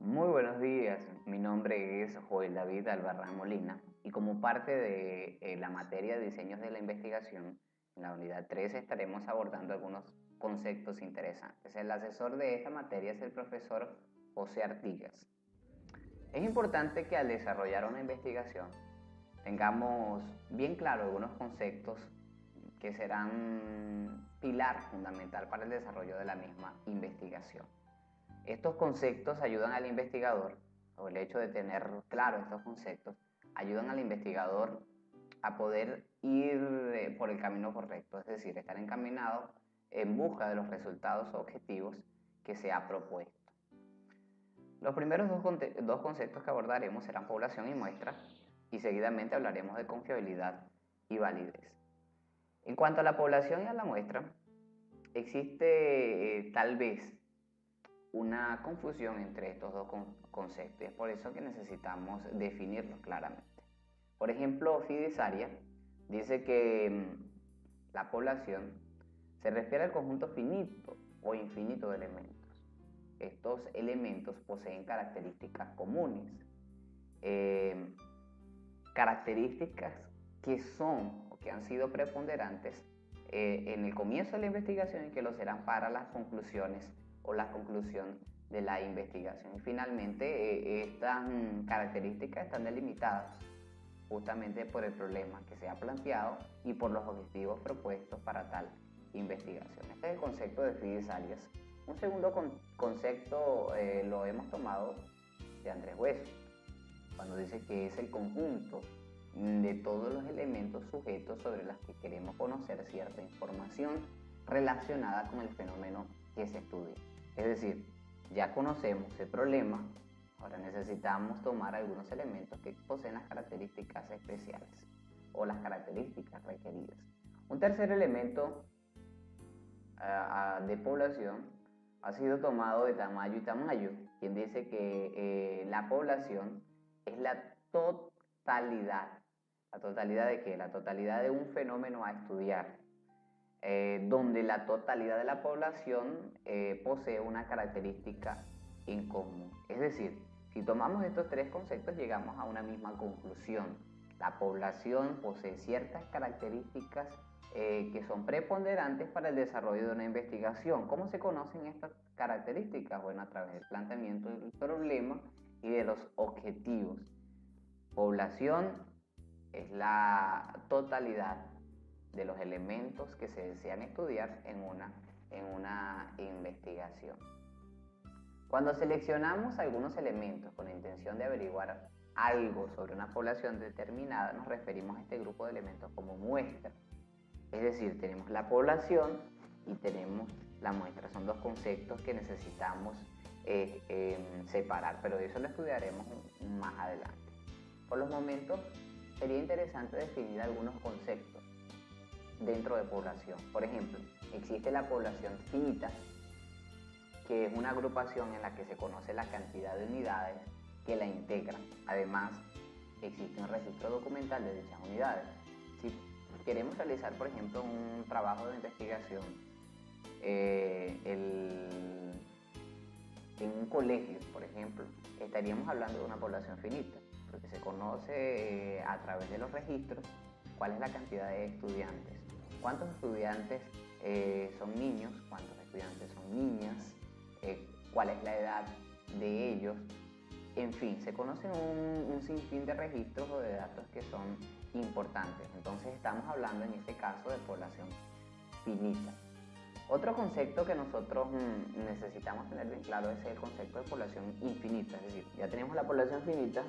Muy buenos días, mi nombre es Joel David Albarrán Molina y como parte de la materia de diseños de la investigación, en la unidad 3 estaremos abordando algunos conceptos interesantes. El asesor de esta materia es el profesor José Artigas. Es importante que al desarrollar una investigación tengamos bien claro algunos conceptos que serán pilar fundamental para el desarrollo de la misma investigación. Estos conceptos ayudan al investigador, o el hecho de tener claro estos conceptos, ayudan al investigador a poder ir por el camino correcto, es decir, estar encaminado en busca de los resultados objetivos que se ha propuesto. Los primeros dos conceptos que abordaremos serán población y muestra, y seguidamente hablaremos de confiabilidad y validez. En cuanto a la población y a la muestra, existe tal vez una confusión entre estos dos conceptos y es por eso que necesitamos definirlos claramente. Por ejemplo, Fides Aria dice que la población se refiere al conjunto finito o infinito de elementos. Estos elementos poseen características comunes, eh, características que son o que han sido preponderantes en el comienzo de la investigación y que lo serán para las conclusiones o la conclusión de la investigación. Y finalmente, estas características están delimitadas justamente por el problema que se ha planteado y por los objetivos propuestos para tal investigación. Este es el concepto de Fides Arias. Un segundo concepto lo hemos tomado de Andrés Hueso, cuando dice que es el conjunto de todos los elementos sujetos sobre los que queremos conocer cierta información relacionada con el fenómeno que se estudia. Es decir, ya conocemos el problema, ahora necesitamos tomar algunos elementos que poseen las características especiales o las características requeridas. Un tercer elemento de población ha sido tomado de Tamayo y Tamayo, quien dice que la población es la totalidad. ¿La totalidad de qué? La totalidad de un fenómeno a estudiar, donde la totalidad de la población posee una característica en común. Es decir, si tomamos estos tres conceptos llegamos a una misma conclusión. La población posee ciertas características que son preponderantes para el desarrollo de una investigación. ¿Cómo se conocen estas características? Bueno, a través del planteamiento del problema y de los objetivos. Población es la totalidad de los elementos que se desean estudiar en una investigación. Cuando seleccionamos algunos elementos con la intención de averiguar algo sobre una población determinada, nos referimos a este grupo de elementos como muestra. Es decir, tenemos la población y tenemos la muestra. Son dos conceptos que necesitamos separar, pero eso lo estudiaremos más adelante. Por los momentos, sería interesante definir algunos conceptos dentro de población. Por ejemplo, existe la población finita, que es una agrupación en la que se conoce la cantidad de unidades que la integran. Además, existe un registro documental de dichas unidades. Si queremos realizar, por ejemplo, un trabajo de investigación en un colegio, por ejemplo, estaríamos hablando de una población finita, porque se conoce a través de los registros cuál es la cantidad de estudiantes, cuántos estudiantes son niños, cuántos estudiantes son niñas, cuál es la edad de ellos. En fin, se conocen un sinfín de registros o de datos que son importantes. Entonces estamos hablando en este caso de población finita. Otro concepto que nosotros necesitamos tener bien claro es el concepto de población infinita. Es decir, ya tenemos la población finita,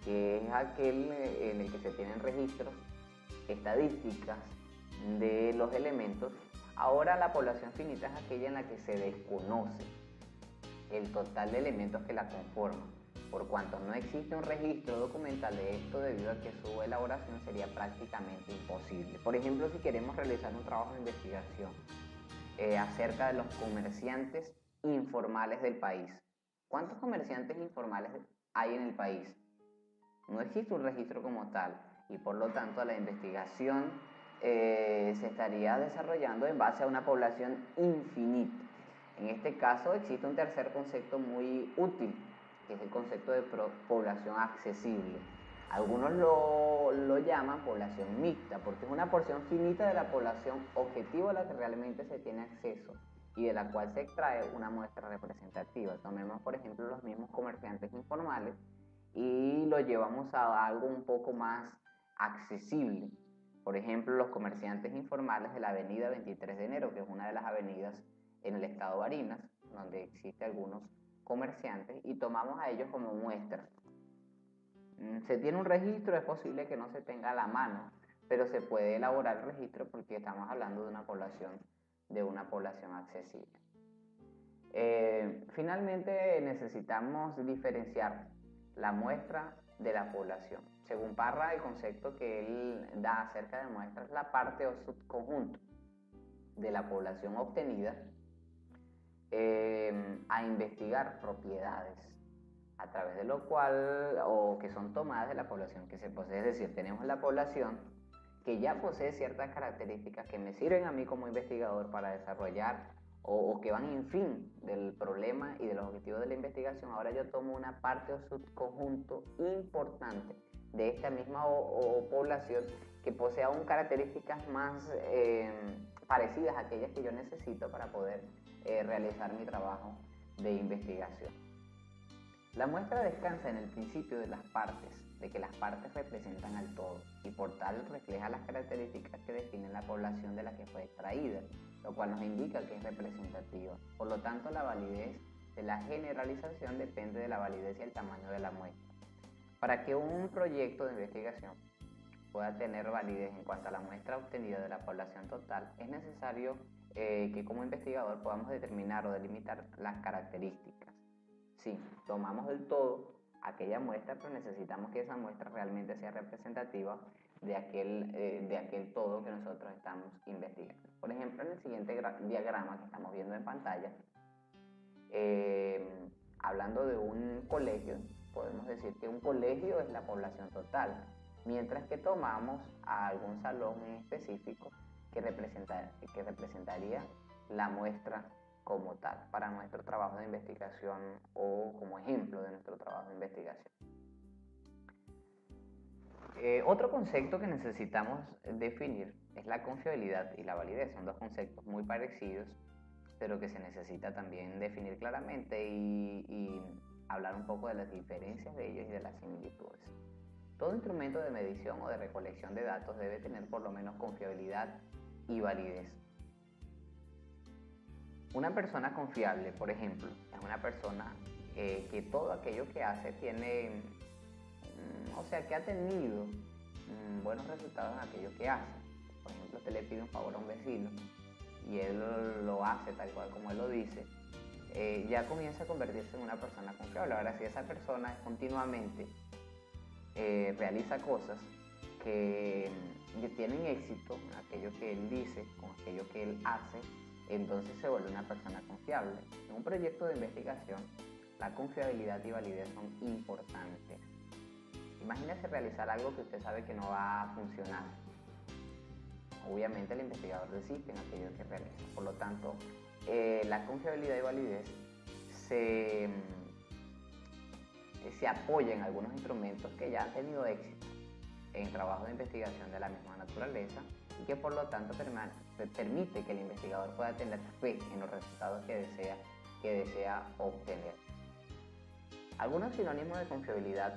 que es aquel en el que se tienen registros, estadísticas de los elementos. Ahora la población finita es aquella en la que se desconoce el total de elementos que la conforman, por cuanto no existe un registro documental de esto, debido a que su elaboración sería prácticamente imposible. Por ejemplo, si queremos realizar un trabajo de investigación acerca de los comerciantes informales del país. ¿Cuántos comerciantes informales hay en el país? No existe un registro como tal y por lo tanto la investigación se estaría desarrollando en base a una población infinita. En este caso existe un tercer concepto muy útil que es el concepto de población accesible. Algunos lo llaman población mixta, porque es una porción finita de la población objetivo a la que realmente se tiene acceso y de la cual se extrae una muestra representativa. Tomemos, por ejemplo, los mismos comerciantes informales y lo llevamos a algo un poco más accesible. Por ejemplo, los comerciantes informales de la avenida 23 de enero, que es una de las avenidas en el estado de Barinas, donde existen algunos comerciantes, y tomamos a ellos como muestra. Se tiene un registro, es posible que no se tenga a la mano, pero se puede elaborar el registro porque estamos hablando de una población accesible. Finalmente necesitamos diferenciar la muestra de la población. Según Parra, el concepto que él da acerca de muestra es la parte o subconjunto de la población obtenida a investigar propiedades, a través de lo cual, o que son tomadas de la población que se posee. Es decir, tenemos la población que ya posee ciertas características que me sirven a mí como investigador para desarrollar o que van en fin del problema y de los objetivos de la investigación. Ahora yo tomo una parte o subconjunto importante de esta misma población que posee aún características más parecidas a aquellas que yo necesito para poder realizar mi trabajo de investigación. La muestra descansa en el principio de las partes, de que las partes representan al todo y por tal refleja las características que definen la población de la que fue extraída, lo cual nos indica que es representativa. Por lo tanto, la validez de la generalización depende de la validez y el tamaño de la muestra. Para que un proyecto de investigación pueda tener validez en cuanto a la muestra obtenida de la población total, es necesario que como investigador podamos determinar o delimitar las características. Sí, tomamos del todo aquella muestra, pero necesitamos que esa muestra realmente sea representativa de aquel todo que nosotros estamos investigando. Por ejemplo, en el siguiente diagrama que estamos viendo en pantalla, hablando de un colegio, podemos decir que un colegio es la población total, mientras que tomamos a algún salón en específico que representaría la muestra como tal, para nuestro trabajo de investigación o como ejemplo de nuestro trabajo de investigación. Otro concepto que necesitamos definir es la confiabilidad y la validez. Son dos conceptos muy parecidos, pero que se necesita también definir claramente y hablar un poco de las diferencias de ellos y de las similitudes. Todo instrumento de medición o de recolección de datos debe tener por lo menos confiabilidad y validez. Una persona confiable, por ejemplo, es una persona que todo aquello que hace tiene, o sea, que ha tenido buenos resultados en aquello que hace. Por ejemplo, usted le pide un favor a un vecino y él lo hace tal cual como él lo dice, ya comienza a convertirse en una persona confiable. Ahora, si esa persona continuamente realiza cosas que tienen éxito en aquello que él dice, con aquello que él hace, entonces se vuelve una persona confiable. En un proyecto de investigación, la confiabilidad y validez son importantes. Imagínese realizar algo que usted sabe que no va a funcionar. Obviamente el investigador desiste en aquello que realiza. Por lo tanto, la confiabilidad y validez se apoya en algunos instrumentos que ya han tenido éxito en trabajos de investigación de la misma naturaleza y que por lo tanto permite que el investigador pueda tener fe en los resultados que desea obtener. Algunos sinónimos de confiabilidad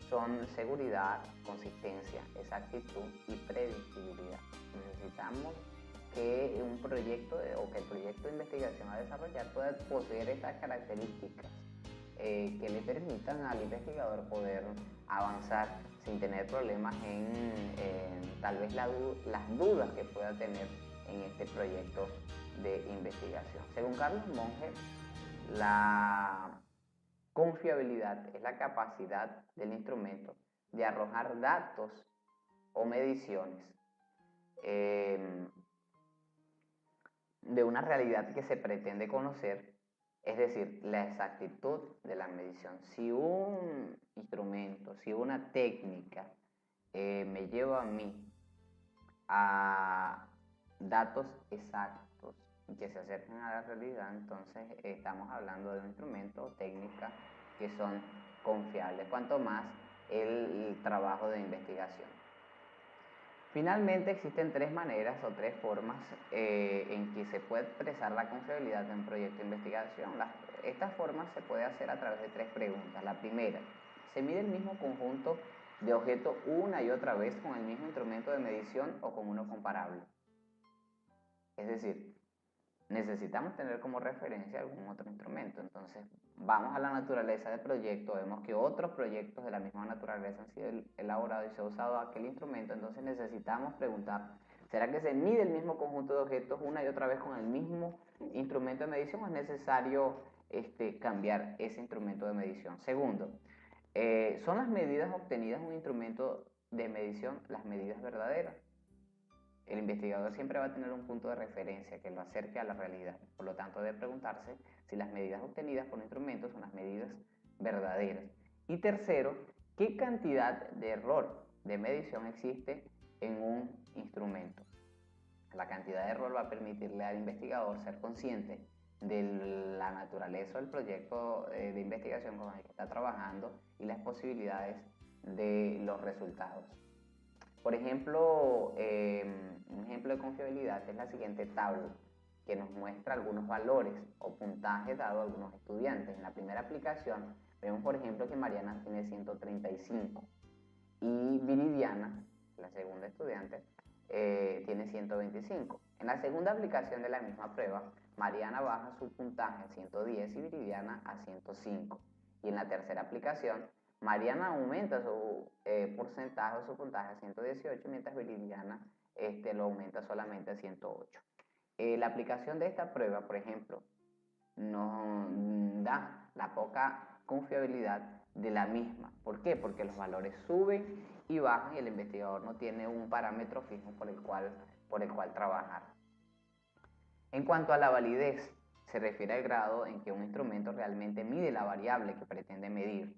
son seguridad, consistencia, exactitud y predictibilidad. Necesitamos que un proyecto o que el proyecto de investigación a desarrollar pueda poseer estas características que le permitan al investigador poder avanzar sin tener problemas en tal vez las dudas que pueda tener en este proyecto de investigación. Según Carlos Monge, la confiabilidad es la capacidad del instrumento de arrojar datos o mediciones de una realidad que se pretende conocer, es decir, la exactitud de la medición. Si un instrumento, si una técnica me lleva a mí a datos exactos y que se acerquen a la realidad, entonces estamos hablando de un instrumento o técnica que son confiables, cuanto más el trabajo de investigación. Finalmente, existen tres maneras o tres formas en que se puede expresar la confiabilidad de un proyecto de investigación. Estas formas se puede hacer a través de tres preguntas. La primera, ¿se mide el mismo conjunto de objetos una y otra vez con el mismo instrumento de medición o con uno comparable? Es decir, necesitamos tener como referencia algún otro instrumento. Entonces, vamos a la naturaleza del proyecto, vemos que otros proyectos de la misma naturaleza han sido elaborados y se ha usado aquel instrumento. Entonces necesitamos preguntar, ¿será que se mide el mismo conjunto de objetos una y otra vez con el mismo instrumento de medición o es necesario cambiar ese instrumento de medición? Segundo, ¿son las medidas obtenidas en un instrumento de medición las medidas verdaderas? El investigador siempre va a tener un punto de referencia que lo acerque a la realidad. Por lo tanto, debe preguntarse si las medidas obtenidas por un instrumento son las medidas verdaderas. Y tercero, ¿qué cantidad de error de medición existe en un instrumento? La cantidad de error va a permitirle al investigador ser consciente de la naturaleza del proyecto de investigación con el que está trabajando y las posibilidades de los resultados. Por ejemplo, un ejemplo de confiabilidad es la siguiente tabla, que nos muestra algunos valores o puntajes dados a algunos estudiantes. En la primera aplicación vemos, por ejemplo, que Mariana tiene 135 y Viridiana, la segunda estudiante, tiene 125. En la segunda aplicación de la misma prueba, Mariana baja su puntaje a 110 y Viridiana a 105. Y en la tercera aplicación, Mariana aumenta su porcentaje o su puntaje a 118, mientras Viridiana lo aumenta solamente a 108. La aplicación de esta prueba, por ejemplo, nos da la poca confiabilidad de la misma. ¿Por qué? Porque los valores suben y bajan y el investigador no tiene un parámetro fijo por el cual trabajar. En cuanto a la validez, se refiere al grado en que un instrumento realmente mide la variable que pretende medir.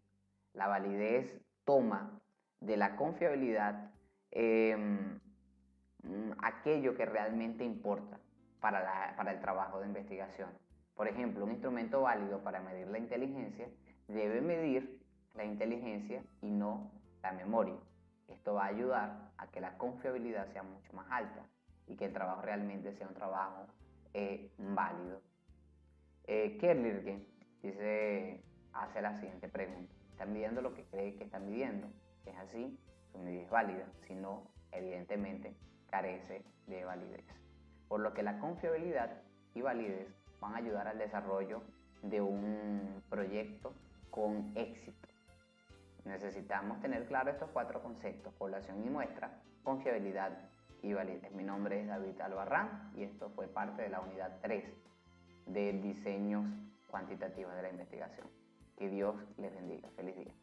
La validez toma de la confiabilidad aquello que realmente importa para el trabajo de investigación. Por ejemplo, un instrumento válido para medir la inteligencia debe medir la inteligencia y no la memoria. Esto va a ayudar a que la confiabilidad sea mucho más alta y que el trabajo realmente sea un trabajo válido. Kerlinger hace la siguiente pregunta. ¿Están midiendo lo que cree que están midiendo? Si es así, su medida es válida. Si no, evidentemente carece de validez. Por lo que la confiabilidad y validez van a ayudar al desarrollo de un proyecto con éxito. Necesitamos tener claro estos cuatro conceptos: población y muestra, confiabilidad y validez. Mi nombre es David Albarrán y esto fue parte de la unidad 3 de diseños cuantitativos de la investigación. Que Dios les bendiga. Feliz día.